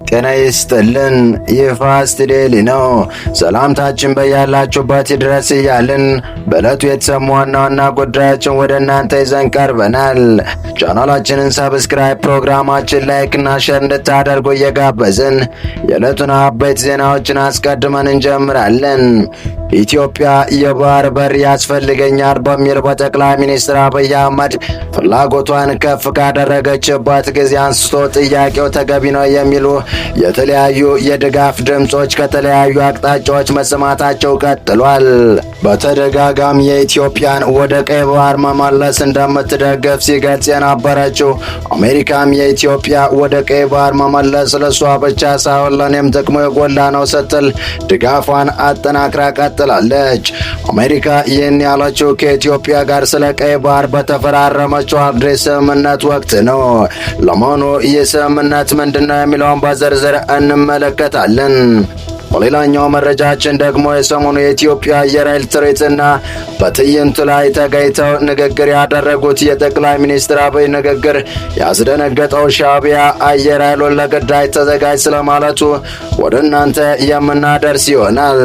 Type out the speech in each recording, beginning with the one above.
ጤና ይስጥልን። ይህ ፋስት ዴይሊ ነው። ሰላምታችን በያላችሁበት ድረስ እያልን በዕለቱ የተሰሙ ዋና ዋና ጉዳዮችን ወደ እናንተ ይዘን ቀርበናል። ቻናላችንን ሰብስክራይብ፣ ፕሮግራማችን ላይክና ሼር እንድታደርጉ እየጋበዝን የዕለቱን አበይት ዜናዎችን አስቀድመን እንጀምራለን። ኢትዮጵያ የባህር በር ያስፈልገኛል በሚል በጠቅላይ ሚኒስትር አብይ አህመድ ፍላጎቷን ከፍ ካደረገችበት ጊዜ አንስቶ ጥያቄው ተገቢ ነው የሚሉ የተለያዩ የድጋፍ ድምጾች ከተለያዩ አቅጣጫዎች መሰማታቸው ቀጥሏል። በተደጋጋሚ የኢትዮጵያን ወደ ቀይ ባህር መመለስ እንደምትደግፍ ሲገልጽ የነበረችው አሜሪካም የኢትዮጵያ ወደ ቀይ ባህር መመለስ ለሷ ብቻ ሳይሆን ለኔም ጥቅሙ የጎላ ነው ስትል ድጋፏን አጠናክራ ቀጥላለች። አሜሪካ ይህን ያለችው ከኢትዮጵያ ጋር ስለ ቀይ ባህር በተፈራረመችው አዲስ ስምምነት ወቅት ነው። ለመሆኑ ይህ ስምምነት ምንድነው የሚለውን በዝርዝር እንመለከታለን። በሌላኛው መረጃችን ደግሞ የሰሞኑ የኢትዮጵያ አየር ኃይል ትርኢትና በትዕይንቱ ላይ ተገኝተው ንግግር ያደረጉት የጠቅላይ ሚኒስትር አብይ ንግግር ያስደነገጠው ሻዕቢያ አየር ኃይሉን ለግዳጅ ተዘጋጅ ስለማለቱ ወደ እናንተ የምናደርስ ይሆናል።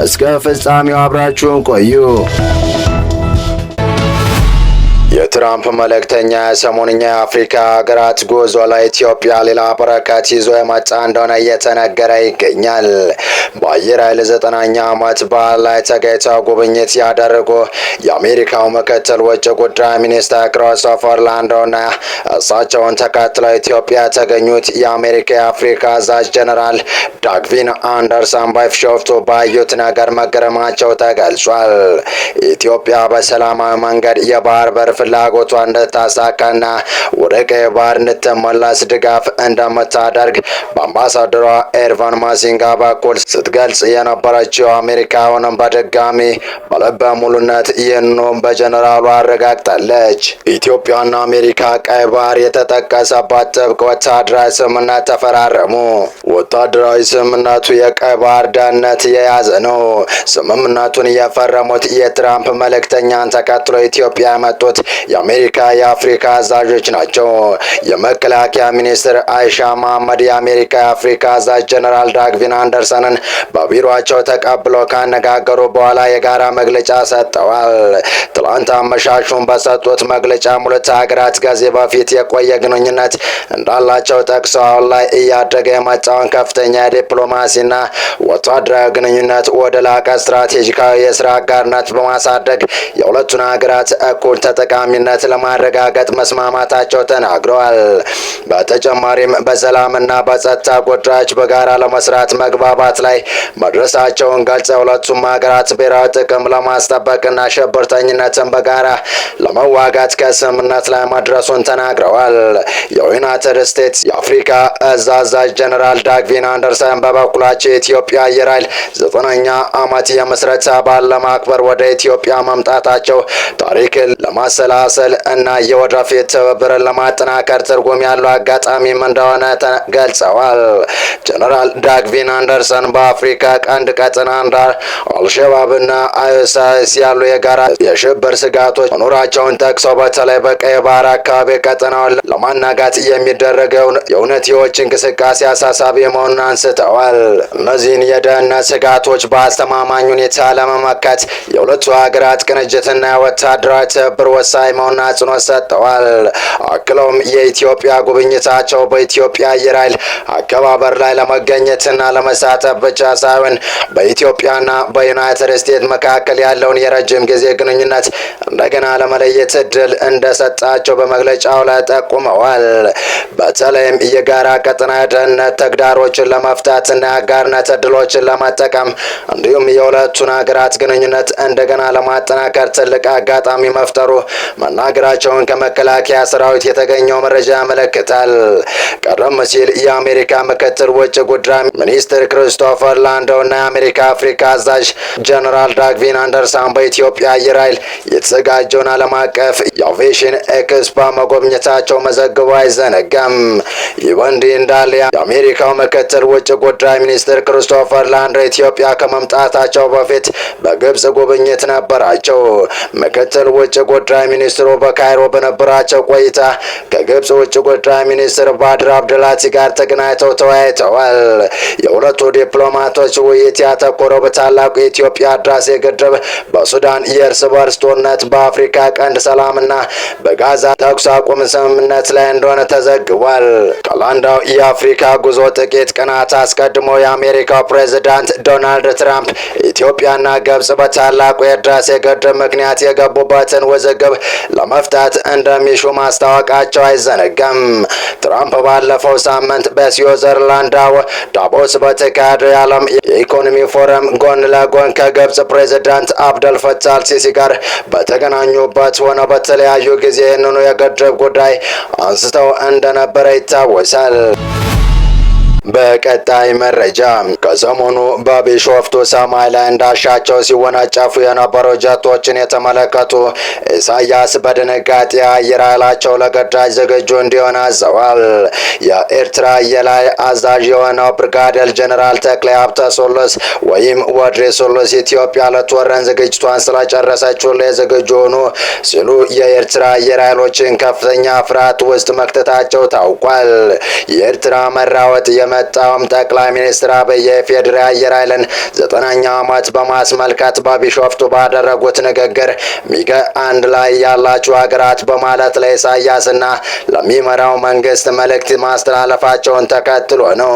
እስከ ፍጻሜው አብራችሁን ቆዩ። የትራምፕ መልእክተኛ ሰሞንኛ የአፍሪካ ሀገራት ጉዞ ለኢትዮጵያ ሌላ በረከት ይዞ የመጣ እንደሆነ እየተነገረ ይገኛል። በአየር ኃይል 9ኛ ዓመት በዓል ላይ ተገኝተው ጉብኝት ያደረጉ የአሜሪካው ምክትል ውጭ ጉዳይ ሚኒስትር ክሪስቶፈር ላንዶና እሳቸውን ተከትለው ኢትዮጵያ የተገኙት የአሜሪካ የአፍሪካ አዛዥ ጀነራል ዳግቪን አንደርሰን በቢሾፍቱ ባዩት ነገር መገረማቸው ተገልጿል። ኢትዮጵያ በሰላማዊ መንገድ የባህር በር ፍላጎቷ እንድታሳካና ወደ ቀይ ባህር እንድትመለስ ድጋፍ እንደምታደርግ በአምባሳደሯ ኤርቫን ማሲንጋ በኩል ስትገልጽ የነበረችው አሜሪካውንም በድጋሚ በልበ ሙሉነት ይህንኑም በጀነራሉ አረጋግጣለች። ኢትዮጵያና አሜሪካ ቀይ ባህር የተጠቀሰባት ጥብቅ ወታደራዊ ስምምነት ተፈራረሙ። ወታደራዊ ስምምነቱ የቀይ ባህር ደህንነት የያዘ ነው። ስምምነቱን የፈረሙት የትራምፕ መልእክተኛን ተከትሎ ኢትዮጵያ የመጡት የአሜሪካ የአፍሪካ አዛዦች ናቸው። የመከላከያ ሚኒስትር አይሻ መሐመድ የአሜሪካ የአፍሪካ አዛዥ ጀነራል ዳግቪን አንደርሰንን በቢሮአቸው ተቀብለው ካነጋገሩ በኋላ የጋራ መግለጫ ሰጥተዋል። ትላንት አመሻሹን በሰጡት መግለጫ ሁለት ሀገራት ከዚህ በፊት የቆየ ግንኙነት እንዳላቸው ጠቅሰው አሁን ላይ እያደገ የመጣውን ከፍተኛ የዲፕሎማሲና ወታደራዊ ግንኙነት ወደ ላቀ ስትራቴጂካዊ የስራ አጋርነት በማሳደግ የሁለቱን ሀገራት እኩል ተጠቃሚነት ለማረጋገጥ መስማማታቸው ተናግረዋል። በተጨማሪም በሰላምና በጸጥታ ጉዳዮች በጋራ ለመስራት መግባባት ላይ መድረሳቸውን ገልጸው ሁለቱም ሀገራት ብሔራዊ ጥቅም ለማስጠበቅና ሽብርተኝነትን በጋራ ለመዋጋት ከስምምነት ላይ መድረሱን ተናግረዋል። የዩናይትድ ስቴትስ የአፍሪካ እዝ አዛዥ ጀነራል ዳግቪን አንደርሰን በበኩላቸው የኢትዮጵያ አየር ኃይል 9ኛ ዓመት የምስረታ በዓል ለማክበር ወደ ኢትዮጵያ መምጣታቸው ታሪክን ለማሰላሰል እና የወደፊት ትብብርን ለማጠናከር ትርጉም ያለው አጋጣሚም እንደሆነ ገልጸዋል። ጀነራል ዳግቪን አንደርሰን በአፍሪካ ቀንድ ቀጠና እንደ አልሸባብና አይኤስ ያሉ የጋራ የሽብር ስጋቶች መኖራቸውን ጠቅሰው በተለይ በቀይ ባህር አካባቢ ቀጠናውን ለማናጋት የሚደረገው የእውነትዮሽ እንቅስቃሴ አሳሳቢ መሆኑን አንስተዋል። እነዚህን የደህንነት ስጋቶች በአስተማማኝ ሁኔታ ለመመከት የሁለቱ ሀገራት ቅንጅትና ወታደራዊ ትብብር ወሳኝ መሆኑን አጽንኦት ሰጥተዋል። አክለውም የኢትዮጵያ ጉብኝታቸው በኢትዮጵያ አየር ኃይል አከባበር ላይ ለመገኘትና ለመሳተፍ ብቻ ሳይሆን በኢትዮጵያና በዩናይትድ ስቴትስ መካከል ያለውን የረጅም ጊዜ ግንኙነት እንደገና ለመለየት እድል እንደሰጣቸው በመግለጫው ላይ ጠቁመዋል። በተለይም የጋራ ቀጠና ደህንነት ተግዳሮችን ለመፍታትና የአጋርነት እድሎችን ለመጠቀም እንዲሁም የሁለቱን ሀገራት ግንኙነት እንደገና ለማጠናከር ትልቅ አጋጣሚ መፍጠሩ መናገራቸውን ከመከላከያ ሰራዊት የተገኘው መረጃ ያመለክታል። ቀደም ሲል የአሜሪካ ምክትል ውጭ ጉዳይ ሚኒስትር ክሪስቶፈር ላንዶና የአሜሪካ አፍሪካ አዛዥ ጀነራል ዳግቪን አንደርሰን በኢትዮጵያ አየር ኃይል የተዘጋጀውን ዓለም አቀፍ የአቪዬሽን ኤክስፖ መጎብኘታቸው መዘገቡ አይዘነጋም። ይህ በእንዲህ እንዳለ የአሜሪካው ምክትል ውጭ ጉዳይ ሚኒስትር ክሪስቶፈር ላንዶ ኢትዮጵያ ከመምጣታቸው በፊት በግብጽ ጉብኝት ነበራቸው። ምክትል ውጭ ጉዳይ ሚኒስትሩ ሚኒስትሩ በካይሮ በነበራቸው ቆይታ ከግብጽ ውጭ ጉዳይ ሚኒስትር ባድር አብደላቲ ጋር ተገናኝተው ተወያይተዋል። የሁለቱ ዲፕሎማቶች ውይይት ያተኮረው በታላቁ የኢትዮጵያ ህዳሴ ግድብ፣ በሱዳን የእርስ በርስ ጦርነት፣ በአፍሪካ ቀንድ ሰላምና በጋዛ ተኩስ አቁም ስምምነት ላይ እንደሆነ ተዘግቧል። ከላንዳው የአፍሪካ ጉዞ ጥቂት ቀናት አስቀድሞ የአሜሪካው ፕሬዝዳንት ዶናልድ ትራምፕ ኢትዮጵያና ግብጽ በታላቁ የህዳሴ ግድብ ምክንያት የገቡበትን ውዝግብ ለመፍታት እንደሚሹ ማስታወቃቸው አይዘነጋም። ትራምፕ ባለፈው ሳምንት በስዊዘርላንድ ዳቮስ በተካሄደው የዓለም የኢኮኖሚ ፎረም ጎን ለጎን ከግብጽ ፕሬዝዳንት አብደል ፈታህ አልሲሲ ጋር በተገናኙበት ሆነ በተለያዩ ጊዜ ይህንኑ የግድብ ጉዳይ አንስተው እንደነበረ ይታወሳል። በቀጣይ መረጃ ከሰሞኑ በቢሾፍቱ ሰማይ ላይ እንዳሻቸው ሲወነጨፉ የነበሩ ጀቶችን የተመለከቱ ኢሳያስ በድንጋጤ አየር ኃይላቸው ለግዳጅ ዝግጁ እንዲሆን አዘዋል። የኤርትራ የላይ አዛዥ የሆነው ብርጋዴር ጀነራል ተክሌ ሀብተስላሴ ወይም ወድሬ ሱሉስ ኢትዮጵያ ልትወረን ዝግጅቷን ስለጨረሰች ሁሌ ዝግጁ ሆኑ ሲሉ የኤርትራ አየር ኃይሎችን ከፍተኛ ፍርሃት ውስጥ መክተታቸው ታውቋል። የኤርትራ መራወጥ የመጣውም ጠቅላይ ሚኒስትር አብይ የፌዴራል አየር ኃይልን 9ኛ ዓመት በማስመልከት በቢሾፍቱ ባደረጉት ንግግር ሚግ 1 ላይ ያላችሁ ሀገራት በማለት ለኢሳያስና ለሚመራው መንግስት መልእክት ማስተላለፋቸውን ተከትሎ ነው።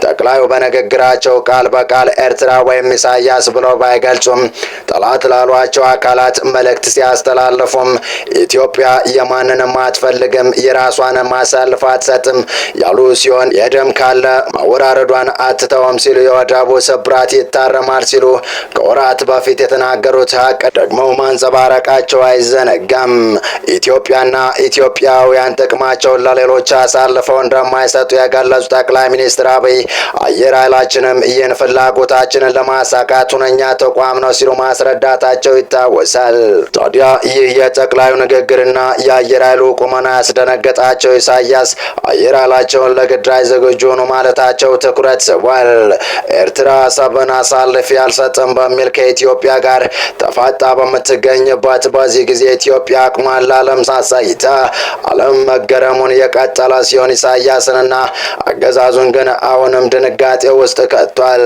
ጠቅላዩ በንግግራቸው ቃል በቃል ኤርትራ ወይም ኢሳያስ ብለው ባይገልጹም ጠላት ላሏቸው አካላት መልእክት ሲያስተላልፉም ኢትዮጵያ የማንንም አትፈልግም፣ የራሷን ማሳልፋ አትሰጥም ያሉ ሲሆን የደም ካለ ማወራረዷን አትተውም ሲሉ የወደቡ ስብራት ይታረማል ሲሉ ከወራት በፊት የተናገሩት ሀቅ ደግሞ ማንጸባረቃቸው አይዘነጋም። ኢትዮጵያና ኢትዮጵያውያን ጥቅማቸውን ለሌሎች አሳልፈው እንደማይሰጡ የገለጹ ጠቅላይ ሚኒስትር አብይ አየር ኃይላችንም ይህን ፍላጎታችንን ለማሳካት ሁነኛ ተቋም ነው ሲሉ ማስረዳታቸው ይታወሳል። ታዲያ ይህ የጠቅላዩ ንግግርና የአየር ኃይሉ ቁመና ያስደነገጣቸው ኢሳያስ አየር ኃይላቸውን ለግዳጅ ዝግጁ ሆኑ ማለታቸው ትኩረት ስቧል። ኤርትራ አሰብን አሳልፌ አልሰጥም በሚል ከኢትዮጵያ ጋር ተፋጣ በምትገኝበት በዚህ ጊዜ ኢትዮጵያ አቅሟን ለዓለም ሳሳይታ ዓለም መገረሙን የቀጠለ ሲሆን ኢሳያስንና አገዛዙን ግን አሁንም ድንጋጤ ውስጥ ከቷል።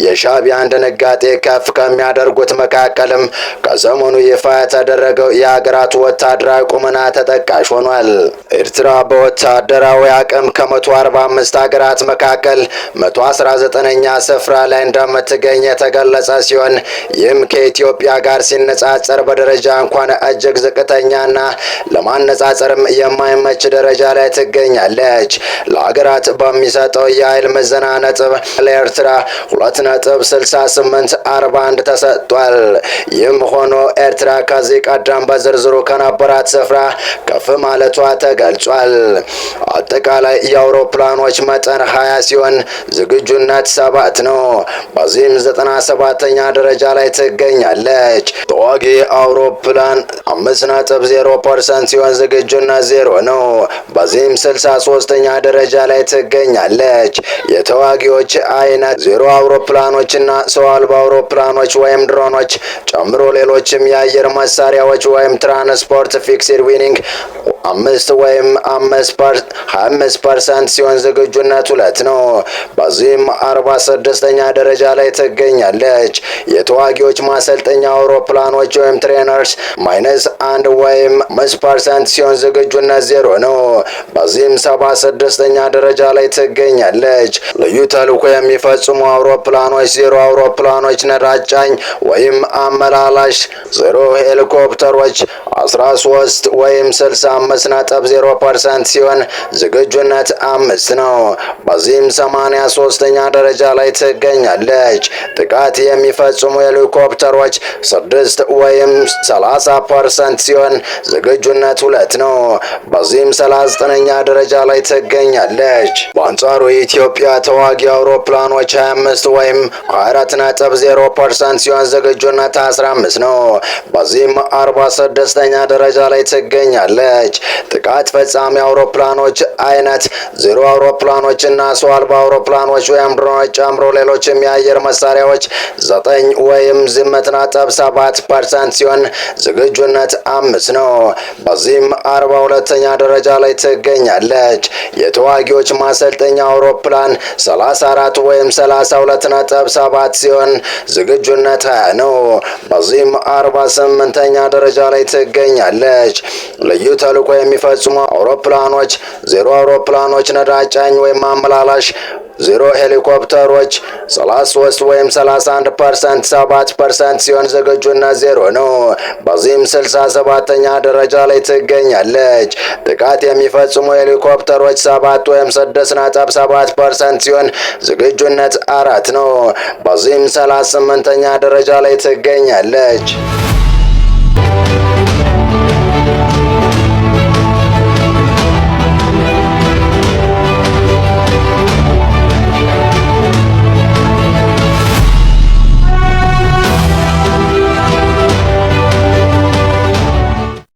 የሻዕቢያን ድንጋጤ ከፍ ከሚያደርጉት መካከልም ከሰሞኑ ይፋ የተደረገው የሀገራቱ ወታደራዊ ቁመና ተጠቃሽ ሆኗል። ኤርትራ በወታደራዊ አቅም ከ145 ሀገራት መካከል 119ኛ ስፍራ ላይ እንደምትገኝ የተገለጸ ሲሆን ይህም ከኢትዮጵያ ጋር ሲነጻጸር በደረጃ እንኳን እጅግ ዝቅተኛና ለማነጻጸርም የማይመች ደረጃ ላይ ትገኛለች። ለሀገራት በሚሰጠው የኃይል ምዘና ነጥብ ለኤርትራ 2.6841 ተሰጥቷል። ይህም ሆኖ ኤርትራ ከዚህ ቀደም በዝርዝሩ ከነበራት ስፍራ ከፍ ማለቷ ተገልጿል። አጠቃላይ የአውሮፕላኖች መጠን 20 ሲሆን ዝግጁነት 7 ነው። በዚህም 97ኛ ደረጃ ላይ ትገኛለች። ተዋጊ አውሮፕላን 5.0% ሲሆን ዝግጁነት 0 ነው። በዚህም 63ኛ ደረጃ ላይ ትገኛለች። የተዋጊዎች አይነት 0 አውሮፕላኖችና ሰው አልባ አውሮፕላኖች ወይም ድሮኖች ጨምሮ ሌሎችም የአየር መሳሪያዎች ወይም ትራንስፖርት ፊክስድ ዊንግ 5 ወይም 25% ሲሆን ዝግጁነት 2 ነው። በዚህም 46ኛ ደረጃ ላይ ትገኛለች። የተዋጊዎች ማሰልጠኛ አውሮፕላኖች ወይም ትሬነርስ -1 ወይም 5% ሲሆን ዝግጁነት 0 ነው። በዚህም 76ኛ ደረጃ ላይ ትገኛለች። ልዩ ተልዕኮ የሚፈጽሙ አውሮፕላኖች 0 አውሮፕላኖች ነዳጅ ጫኝ ወይም አመላላሽ 0 ሄሊኮፕተሮች 13 ወይም 65.0% ሲሆን ዝግጁነት 5 ነው። በዚህም 83ኛ ደረጃ ላይ ትገኛለች። ጥቃት የሚፈጽሙ ሄሊኮፕተሮች 6 ወይም 30% ሲሆን ዝግጁነት 2 ነው። በዚህም 39ኛ ደረጃ ላይ ትገኛለች። በአንጻሩ የኢትዮጵያ ተዋጊ አውሮፕላኖች 25 ወይም 24.0% ሲሆን ዝግጁነት 15 ነው። በዚህም 46ኛ ደረጃ ላይ ትገኛለች። ጥቃት ፈጻሚ አውሮፕላኖች አይነት 0 አውሮፕላኖችና ሰው አልባ አውሮፕላኖች ወይም ድሮኖች ጨምሮ ሌሎችም የአየር መሳሪያዎች 9 ወይም 8.7% ሲሆን ዝግጁነት 5 ነው። በዚህም 42ኛ ደረጃ ላይ ትገኛለች። የተዋጊዎች ማሰልጠኛ አውሮፕላን 34 ወይም 32.7 ሲሆን ዝግጁነት 20 ነው። በዚህም 48ኛ ደረጃ ላይ ትገኛለች። ልዩ ተልዕኮ የሚፈጽሙ አውሮፕላኖች 0 አውሮፕላኖች ነዳጅ ጫኝ ወይም አመላላሽ 0 ሄሊኮፕተሮች 33 ወይም 31% 7% ሲሆን ዝግጁነት 0 ነው። በዚህም 67ኛ ደረጃ ላይ ትገኛለች። ጥቃት የሚፈጽሙ ሄሊኮፕተሮች 7 ወይም 6.7% ሲሆን ዝግጁነት 4 ነው። በዚህም 38ኛ ደረጃ ላይ ትገኛለች።